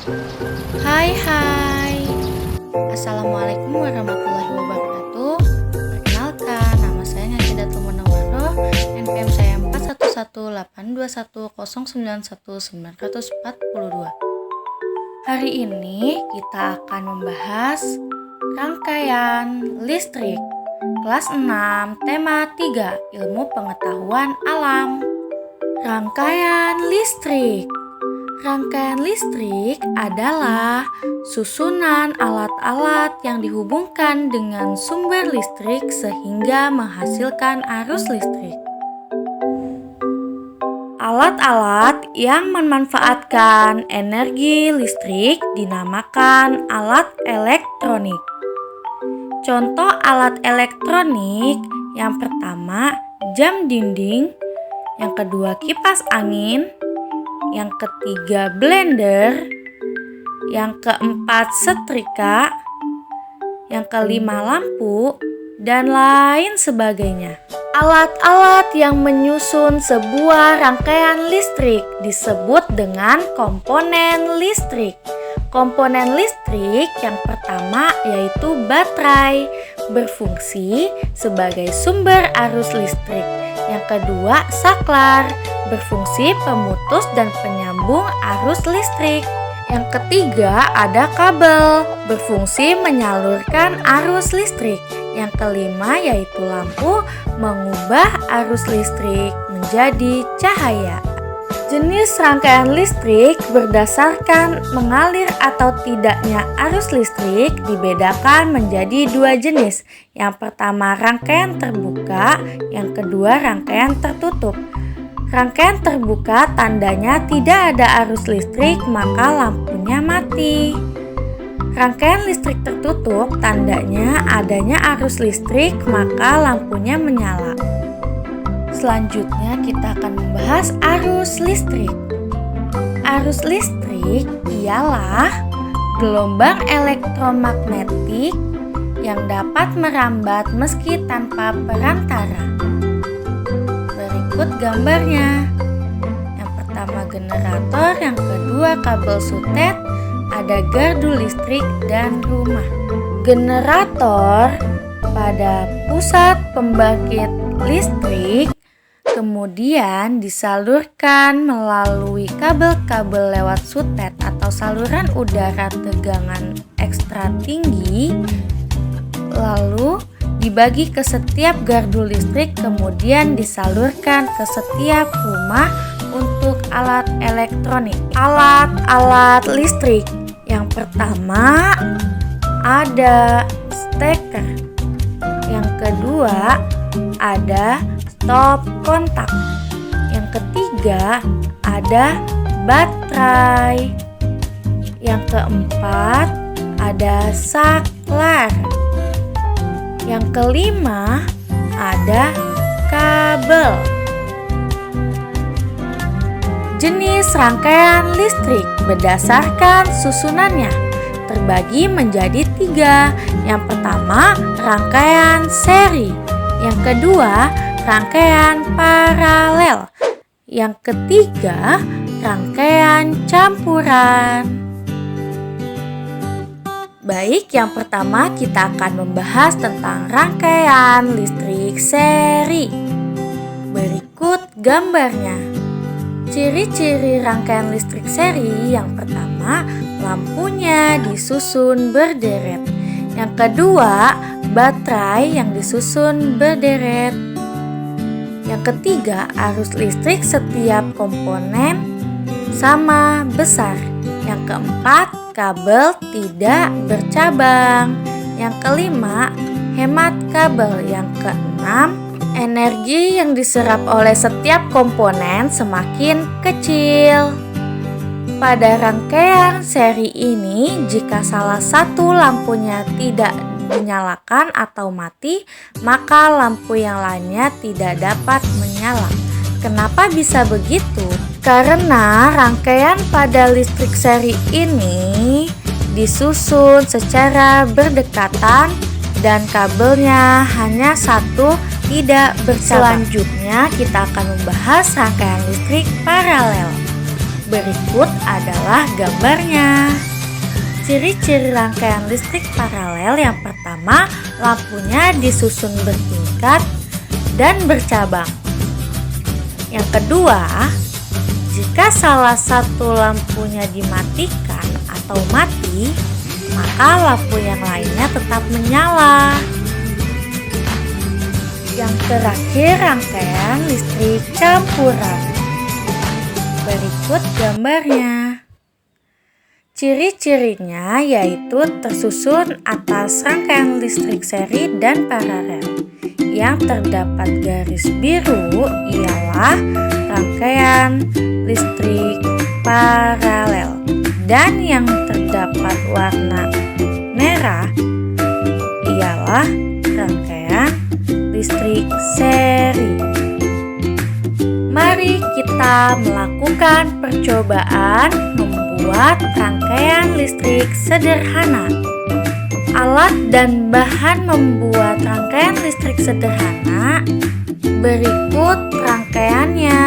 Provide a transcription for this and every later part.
Hai hai, Assalamualaikum warahmatullahi wabarakatuh. Perkenalkan, nama saya Nyakidatul Munawwaroh, NPM saya 411881091942. Hari ini kita akan membahas rangkaian listrik kelas 6 tema 3 ilmu pengetahuan alam. Rangkaian listrik adalah susunan alat-alat yang dihubungkan dengan sumber listrik sehingga menghasilkan arus listrik. Alat-alat yang memanfaatkan energi listrik dinamakan alat elektronik. Contoh alat elektronik yang pertama jam dinding, yang kedua kipas angin, yang ketiga blender, yang keempat setrika, yang kelima lampu, dan lain sebagainya. Alat-alat yang menyusun sebuah rangkaian listrik disebut dengan komponen listrik. Komponen listrik yang pertama yaitu baterai, berfungsi sebagai sumber arus listrik. Yang kedua, saklar, berfungsi pemutus dan penyambung arus listrik. Yang ketiga, ada kabel, berfungsi menyalurkan arus listrik. Yang kelima yaitu lampu, mengubah arus listrik menjadi cahaya. Jenis rangkaian listrik berdasarkan mengalir atau tidaknya arus listrik dibedakan menjadi dua jenis. Yang pertama rangkaian terbuka, yang kedua rangkaian tertutup. Rangkaian terbuka tandanya tidak ada arus listrik maka lampunya mati. Rangkaian listrik tertutup tandanya adanya arus listrik maka lampunya menyala. Selanjutnya kita akan membahas arus listrik. Arus listrik ialah gelombang elektromagnetik yang dapat merambat meski tanpa perantara. Berikut gambarnya. Yang pertama generator, yang kedua kabel sutet, ada gardu listrik dan rumah. Generator pada pusat pembangkit listrik kemudian disalurkan melalui kabel-kabel lewat sutet atau saluran udara tegangan ekstra tinggi, lalu dibagi ke setiap gardu listrik, kemudian disalurkan ke setiap rumah untuk alat elektronik. Alat-alat listrik yang pertama ada steker, yang kedua ada stop kontak, yang ketiga ada baterai, yang keempat ada saklar, yang kelima ada kabel. Jenis rangkaian listrik berdasarkan susunannya terbagi menjadi tiga. Yang pertama rangkaian seri, yang kedua rangkaian paralel, yang ketiga rangkaian campuran. Baik, yang pertama kita akan membahas tentang rangkaian listrik seri. Berikut gambarnya. Ciri-ciri rangkaian listrik seri yang pertama, lampunya disusun berderet. Yang kedua, baterai yang disusun berderet. Yang ketiga, arus listrik setiap komponen sama besar. Yang keempat, kabel tidak bercabang. Yang kelima, hemat kabel. Yang keenam, energi yang diserap oleh setiap komponen semakin kecil. Pada rangkaian seri ini, jika salah satu lampunya tidak dinyalakan atau mati, maka lampu yang lainnya tidak dapat menyala. Kenapa bisa begitu? Karena rangkaian pada listrik seri ini disusun secara berdekatan dan kabelnya hanya satu, tidak bercabang. Selanjutnya kita akan membahas rangkaian listrik paralel. Berikut adalah gambarnya. Ciri-ciri rangkaian listrik paralel yang pertama, lampunya disusun bertingkat dan bercabang. Yang kedua, jika salah satu lampunya dimatikan atau mati, maka lampu yang lainnya tetap menyala. Yang terakhir, rangkaian listrik campuran. Berikut gambarnya. Ciri-cirinya yaitu tersusun atas rangkaian listrik seri dan paralel. Yang terdapat garis biru ialah rangkaian listrik paralel, dan yang terdapat warna merah ialah rangkaian listrik seri. Mari kita melakukan percobaan membuat rangkaian listrik sederhana. Alat dan bahan membuat rangkaian listrik sederhana berikut rangkaiannya.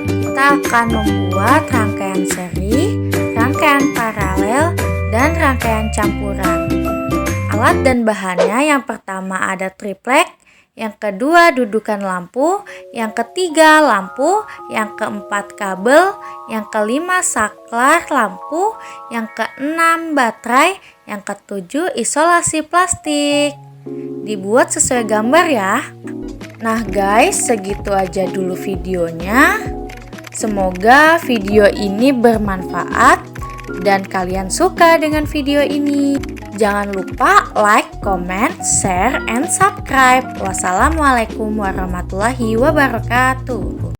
Kita akan membuat rangkaian seri, rangkaian paralel, dan rangkaian campuran. Alat dan bahannya yang pertama ada triplek, yang kedua dudukan lampu, yang ketiga lampu, yang keempat kabel, yang kelima saklar lampu, yang keenam baterai, yang ketujuh isolasi plastik. Dibuat sesuai gambar ya. Nah guys, segitu aja dulu videonya. Semoga video ini bermanfaat dan kalian suka dengan video ini. Jangan lupa like, comment, share, and subscribe. Wassalamualaikum warahmatullahi wabarakatuh.